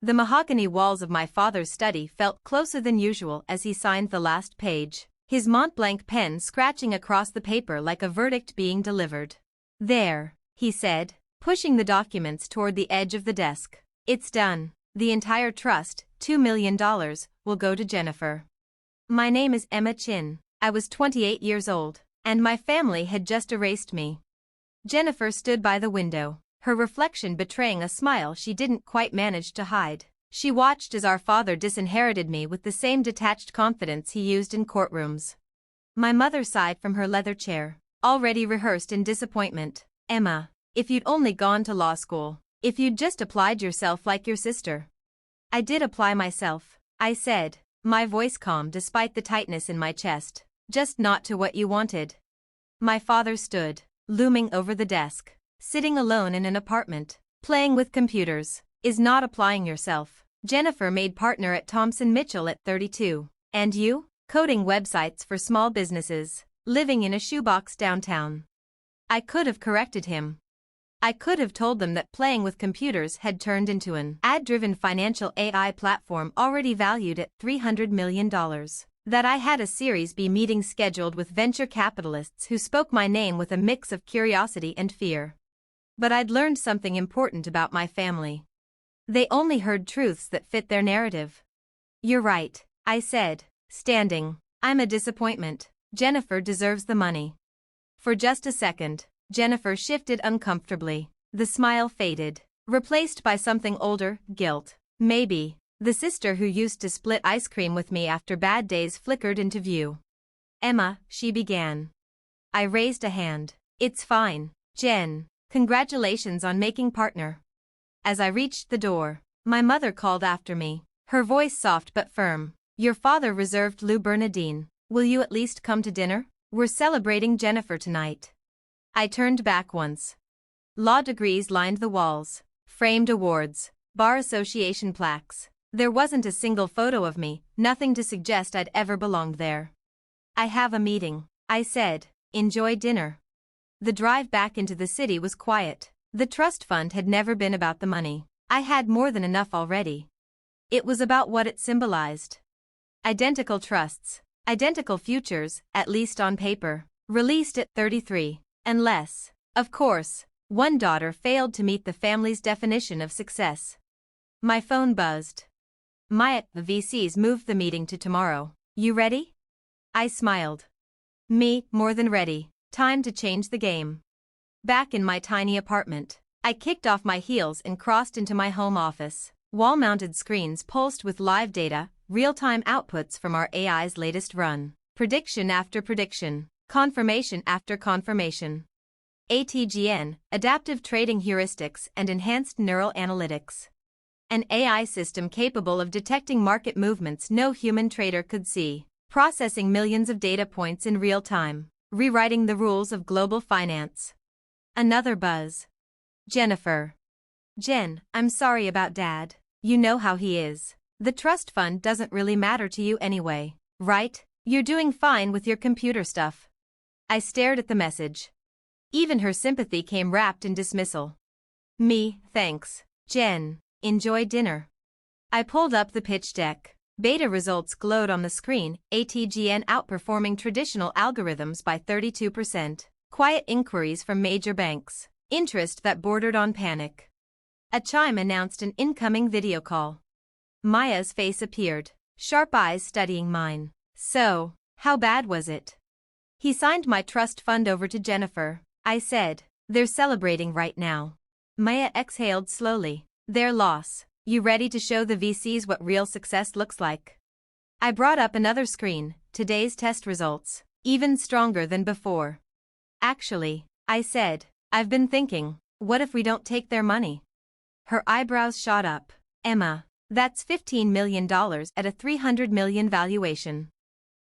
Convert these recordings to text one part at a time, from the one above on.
The mahogany walls of my father's study felt closer than usual as he signed the last page, his Montblanc pen scratching across the paper like a verdict being delivered. "There," he said, pushing the documents toward the edge of the desk. "It's done. The entire trust, $2 million, will go to Jennifer." My name is Emma Chen. I was 28 years old, and my family had just erased me. Jennifer stood by the window, her reflection betraying a smile she didn't quite manage to hide. She watched as our father disinherited me with the same detached confidence he used in courtrooms. My mother sighed from her leather chair, already rehearsed in disappointment. "Emma, if you'd only gone to law school, if you'd just applied yourself like your sister." "I did apply myself," I said, my voice calm despite the tightness in my chest. "Just not to what you wanted." My father stood, looming over the desk. "Sitting alone in an apartment, playing with computers, is not applying yourself. Jennifer made partner at Thomson Mitchell at 32. And you? Coding websites for small businesses, living in a shoebox downtown." I could have corrected him. I could have told them that playing with computers had turned into an ad-driven financial AI platform already valued at $300 million. That I had a Series B meeting scheduled with venture capitalists who spoke my name with a mix of curiosity and fear. But I'd learned something important about my family. They only heard truths that fit their narrative. "You're right," I said, standing. "I'm a disappointment. Jennifer deserves the money." For just a second, Jennifer shifted uncomfortably. The smile faded, replaced by something older, guilt. Maybe. The sister who used to split ice cream with me after bad days flickered into view. "Emma," she began. I raised a hand. "It's fine, Jen. Congratulations on making partner." As I reached the door, my mother called after me, her voice soft but firm. "Your father reserved Lou Bernadine. Will you at least come to dinner? We're celebrating Jennifer tonight." I turned back once. Law degrees lined the walls, framed awards, bar association plaques. There wasn't a single photo of me, nothing to suggest I'd ever belonged there. "I have a meeting," I said. "Enjoy dinner." The drive back into the city was quiet. The trust fund had never been about the money. I had more than enough already. It was about what it symbolized. Identical trusts, identical futures, at least on paper. Released at 33. Unless, of course, one daughter failed to meet the family's definition of success. My phone buzzed. "Maya, the VCs moved the meeting to tomorrow. You ready?" I smiled. "Me, more than ready. Time to change the game." Back in my tiny apartment, I kicked off my heels and crossed into my home office. Wall-mounted screens pulsed with live data, real-time outputs from our AI's latest run. Prediction after prediction, confirmation after confirmation. ATGN, Adaptive Trading Heuristics and Enhanced Neural Analytics. An AI system capable of detecting market movements no human trader could see, processing millions of data points in real time, rewriting the rules of global finance. Another buzz. "Jennifer. Jen, I'm sorry about Dad. You know how he is. The trust fund doesn't really matter to you anyway, right? You're doing fine with your computer stuff." I stared at the message. Even her sympathy came wrapped in dismissal. "Me, thanks, Jen. Enjoy dinner." I pulled up the pitch deck. Beta results glowed on the screen, ATGN outperforming traditional algorithms by 32%. Quiet inquiries from major banks. Interest that bordered on panic. A chime announced an incoming video call. Maya's face appeared, sharp eyes studying mine. "So, how bad was it?" "He signed my trust fund over to Jennifer," I said. "They're celebrating right now." Maya exhaled slowly. "Their loss. You ready to show the VCs what real success looks like?" I brought up another screen, today's test results, even stronger than before. "Actually," I said, "I've been thinking, what if we don't take their money?" Her eyebrows shot up. "Emma, that's $15 million at a $300 million valuation."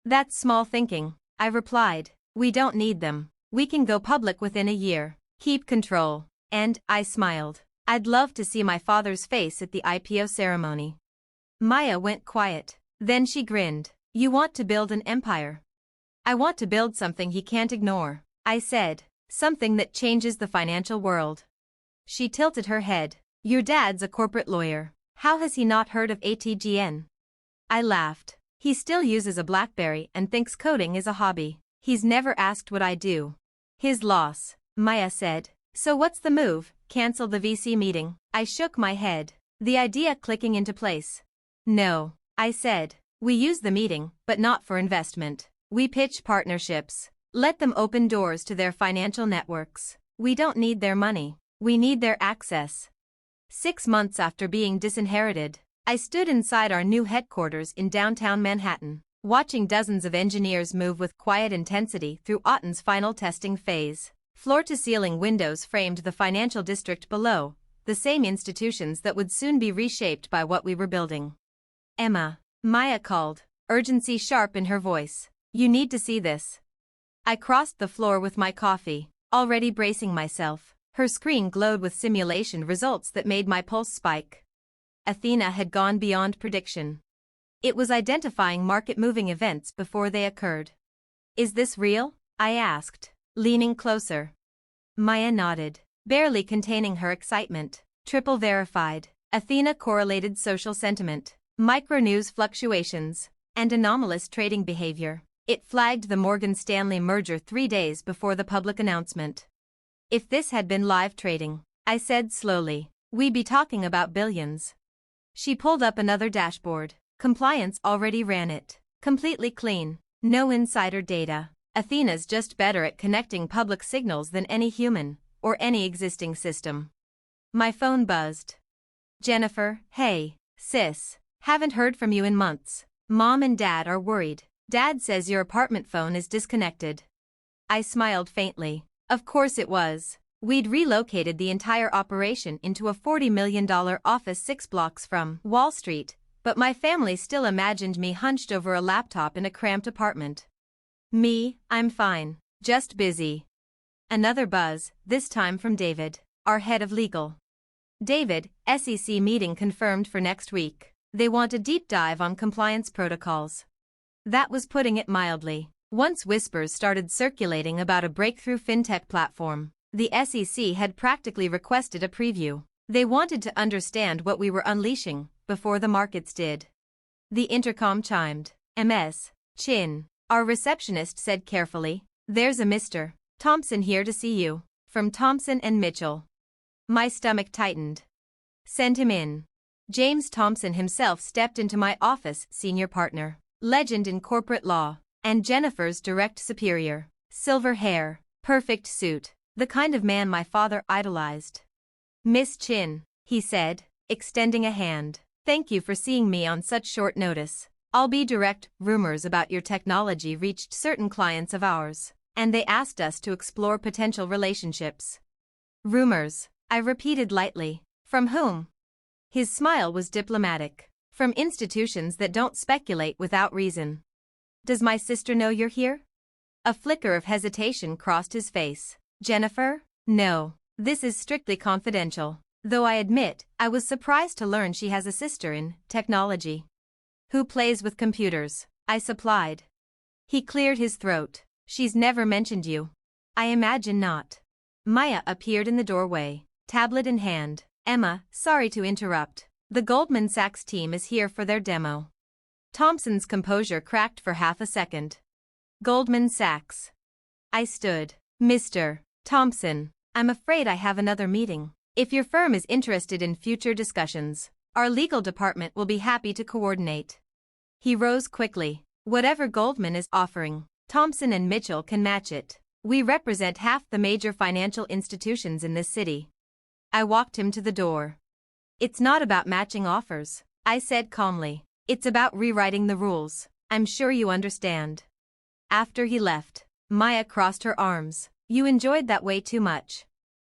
"That's small thinking," I replied. "We don't need them. We can go public within a year. Keep control." And, I smiled. I'd love to see my father's face at the IPO ceremony. Maya went quiet. Then she grinned. "You want to build an empire?" "I want to build something he can't ignore," I said. "Something that changes the financial world." She tilted her head. "Your dad's a corporate lawyer. How has he not heard of ATGN? I laughed. He still uses a BlackBerry and thinks coding is a hobby. He's never asked what I do. His loss, Maya said. So what's the move? Cancel the VC meeting. I shook my head, the idea clicking into place. No, I said. We use the meeting, but not for investment. We pitch partnerships. Let them open doors to their financial networks. We don't need their money. We need their access. 6 months after being disinherited, I stood inside our new headquarters in downtown Manhattan, watching dozens of engineers move with quiet intensity through Autumn's final testing phase. Floor-to-ceiling windows framed the financial district below, the same institutions that would soon be reshaped by what we were building. Emma, Maya called, urgency sharp in her voice. You need to see this. I crossed the floor with my coffee, already bracing myself. Her screen glowed with simulation results that made my pulse spike. Athena had gone beyond prediction. It was identifying market-moving events before they occurred. Is this real? I asked, leaning closer. Maya nodded, barely containing her excitement. Triple verified. Athena correlated social sentiment, micro-news fluctuations, and anomalous trading behavior. It flagged the Morgan Stanley merger 3 days before the public announcement. If this had been live trading, I said slowly, we'd be talking about billions. She pulled up another dashboard. Compliance already ran it. Completely clean. No insider data. Athena's just better at connecting public signals than any human, or any existing system. My phone buzzed. Jennifer, hey, sis. Haven't heard from you in months. Mom and Dad are worried. Dad says your apartment phone is disconnected. I smiled faintly. Of course it was. We'd relocated the entire operation into a $40 million office 6 blocks from Wall Street, but my family still imagined me hunched over a laptop in a cramped apartment. Me, I'm fine. Just busy. Another buzz, this time from David, our head of legal. David, SEC meeting confirmed for next week. They want a deep dive on compliance protocols. That was putting it mildly. Once whispers started circulating about a breakthrough fintech platform, the SEC had practically requested a preview. They wanted to understand what we were unleashing before the markets did. The intercom chimed. Ms. Chen, our receptionist said carefully, there's a Mr. Thompson here to see you, from Thompson and Mitchell. My stomach tightened. Send him in. James Thompson himself stepped into my office, senior partner, legend in corporate law, and Jennifer's direct superior. Silver hair, perfect suit, the kind of man my father idolized. Miss Chen, he said, extending a hand. Thank you for seeing me on such short notice. I'll be direct. Rumors about your technology reached certain clients of ours, and they asked us to explore potential relationships. Rumors, I repeated lightly. From whom? His smile was diplomatic. From institutions that don't speculate without reason. Does my sister know you're here? A flicker of hesitation crossed his face. Jennifer? No, this is strictly confidential. Though I admit, I was surprised to learn she has a sister in technology. Who plays with computers? I supplied. He cleared his throat. She's never mentioned you. I imagine not. Maya appeared in the doorway, tablet in hand. Emma, sorry to interrupt. The Goldman Sachs team is here for their demo. Thompson's composure cracked for half a second. Goldman Sachs. I stood. Mr. Thompson, I'm afraid I have another meeting. If your firm is interested in future discussions, our legal department will be happy to coordinate. He rose quickly. Whatever Goldman is offering, Thompson and Mitchell can match it. We represent half the major financial institutions in this city. I walked him to the door. It's not about matching offers, I said calmly. It's about rewriting the rules. I'm sure you understand. After he left, Maya crossed her arms. You enjoyed that way too much.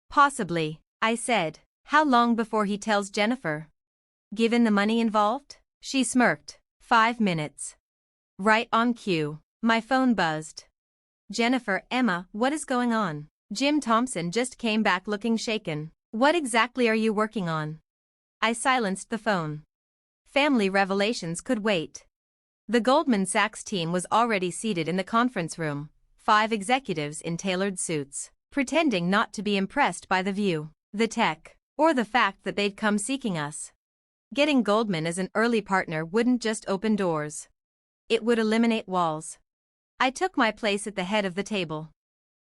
Possibly, I said. How long before he tells Jennifer? Given the money involved? She smirked. 5 minutes. Right on cue. My phone buzzed. Jennifer, Emma, what is going on? Jim Thompson just came back looking shaken. What exactly are you working on? I silenced the phone. Family revelations could wait. The Goldman Sachs team was already seated in the conference room, 5 executives in tailored suits, pretending not to be impressed by the view, the tech, or the fact that they'd come seeking us. Getting Goldman as an early partner wouldn't just open doors. It would eliminate walls. I took my place at the head of the table.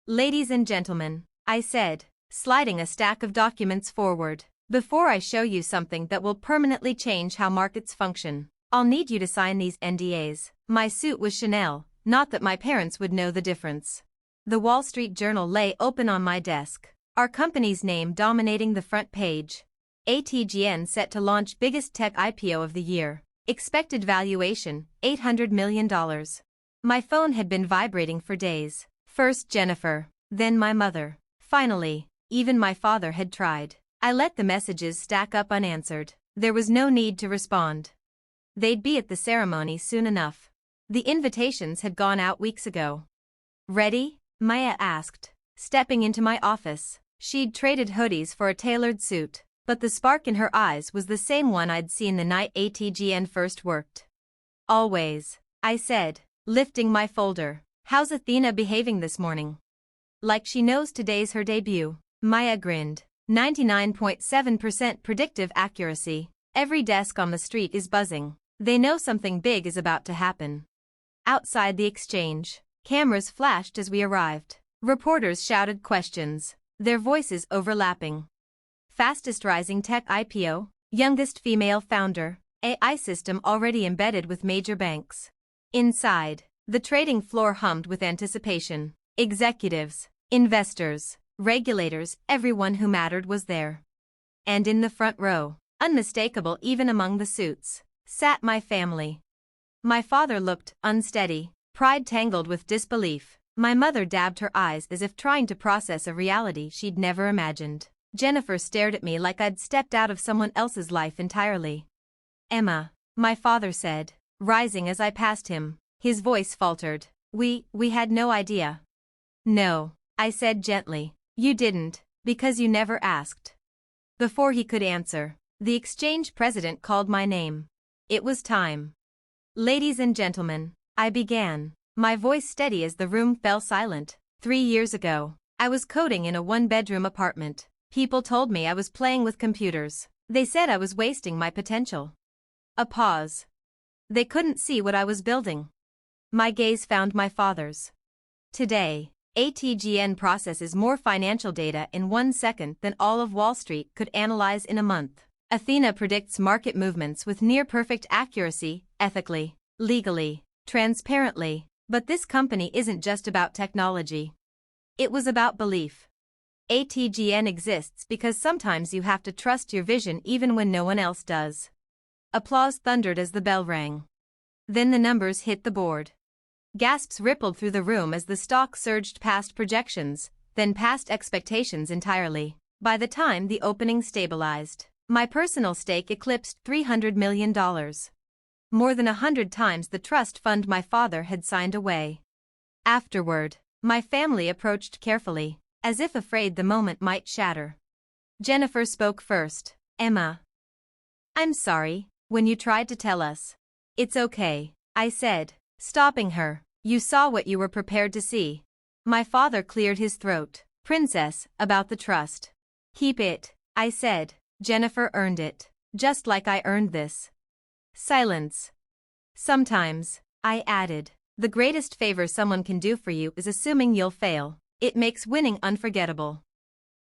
"Ladies and gentlemen," I said, sliding a stack of documents forward, "before I show you something that will permanently change how markets function, I'll need you to sign these NDAs." My suit was Chanel, not that my parents would know the difference. The Wall Street Journal lay open on my desk, our company's name dominating the front page. ATGN set to launch biggest tech IPO of the year. Expected valuation, $800 million. My phone had been vibrating for days. First Jennifer, then my mother. Finally, even my father had tried. I let the messages stack up unanswered. There was no need to respond. They'd be at the ceremony soon enough. The invitations had gone out weeks ago. "Ready?" Maya asked, stepping into my office. She'd traded hoodies for a tailored suit, but the spark in her eyes was the same one I'd seen the night ATGN first worked. "Always," I said, lifting my folder. "How's Athena behaving this morning?" "Like she knows today's her debut." Maya grinned. 99.7% predictive accuracy. Every desk on the street is buzzing. They know something big is about to happen. Outside the exchange, cameras flashed as we arrived. Reporters shouted questions, their voices overlapping. Fastest rising tech IPO, youngest female founder, AI system already embedded with major banks. Inside, the trading floor hummed with anticipation. Executives, investors, regulators, everyone who mattered was there. And in the front row, unmistakable even among the suits, sat my family. My father looked unsteady, pride tangled with disbelief. My mother dabbed her eyes as if trying to process a reality she'd never imagined. Jennifer stared at me like I'd stepped out of someone else's life entirely. "Emma," my father said, rising as I passed him. His voice faltered. We had no idea." "No," I said gently. "You didn't, because you never asked." Before he could answer, the exchange president called my name. It was time. "Ladies and gentlemen," I began, my voice steady as the room fell silent. 3 years ago, I was coding in a one-bedroom apartment. People told me I was playing with computers. They said I was wasting my potential. A pause. They couldn't see what I was building. My gaze found my father's. Today, ATGN processes more financial data in 1 second than all of Wall Street could analyze in a month. Athena predicts market movements with near-perfect accuracy, ethically, legally, transparently. But this company isn't just about technology. It was about belief. ATGN exists because sometimes you have to trust your vision even when no one else does. Applause thundered as the bell rang. Then the numbers hit the board. Gasps rippled through the room as the stock surged past projections, then past expectations entirely. By the time the opening stabilized, my personal stake eclipsed $300 million. More than 100 times the trust fund my father had signed away. Afterward, my family approached carefully, as if afraid the moment might shatter. Jennifer spoke first. "Emma, I'm sorry, when you tried to tell us." "It's okay," I said, stopping her. "You saw what you were prepared to see." My father cleared his throat. "Princess, about the trust." "Keep it," I said. "Jennifer earned it, just like I earned this." Silence. "Sometimes," I added, "the greatest favor someone can do for you is assuming you'll fail. It makes winning unforgettable."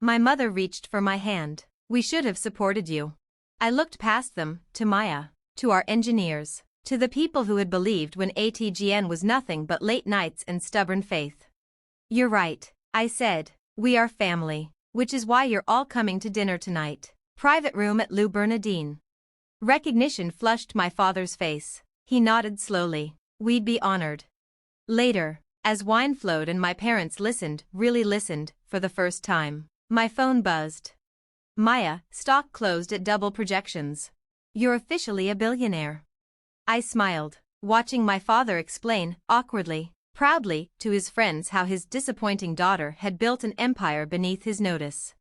My mother reached for my hand. "We should have supported you." I looked past them, to Maya, to our engineers, to the people who had believed when ATGN was nothing but late nights and stubborn faith. "You're right," I said. "We are family, which is why you're all coming to dinner tonight. Private room at Lou Bernardine." Recognition flushed my father's face. He nodded slowly. "We'd be honored." Later, as wine flowed and my parents listened, really listened, for the first time, my phone buzzed. "Maya, stock closed at double projections. You're officially a billionaire." I smiled, watching my father explain, awkwardly, proudly, to his friends how his disappointing daughter had built an empire beneath his notice.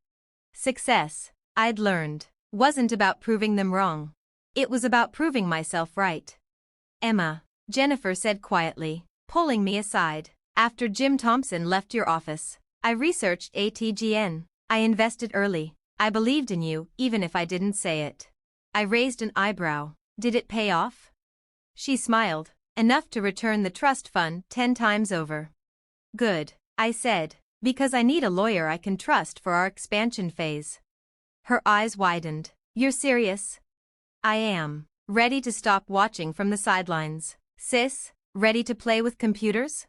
Success, I'd learned, wasn't about proving them wrong. It was about proving myself right. "Emma," Jennifer said quietly, pulling me aside, "after Jim Thompson left your office, I researched ATGN. I invested early. I believed in you, even if I didn't say it. I raised an eyebrow. Did it pay off? She smiled, enough to return the trust fund 10 times over. Good, I said, because I need a lawyer I can trust for our expansion phase. Her eyes widened. You're serious? I am. Ready to stop watching from the sidelines. Sis, ready to play with computers?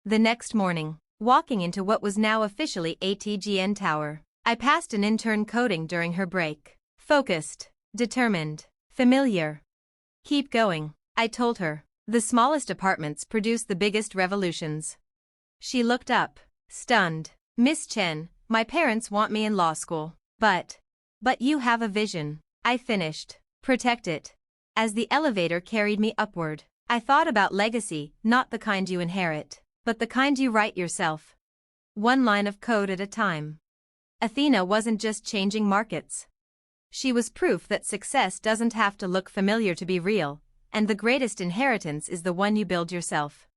The next morning, walking into what was now officially ATGN Tower, I passed an intern coding during her break. Focused, determined, familiar. Keep going, I told her. The smallest apartments produce the biggest revolutions. She looked up, stunned. Miss Chen, my parents want me in law school. But you have a vision. I finished. Protect it. As the elevator carried me upward, I thought about legacy, not the kind you inherit, but the kind you write yourself. One line of code at a time. Athena wasn't just changing markets. She was proof that success doesn't have to look familiar to be real, and the greatest inheritance is the one you build yourself.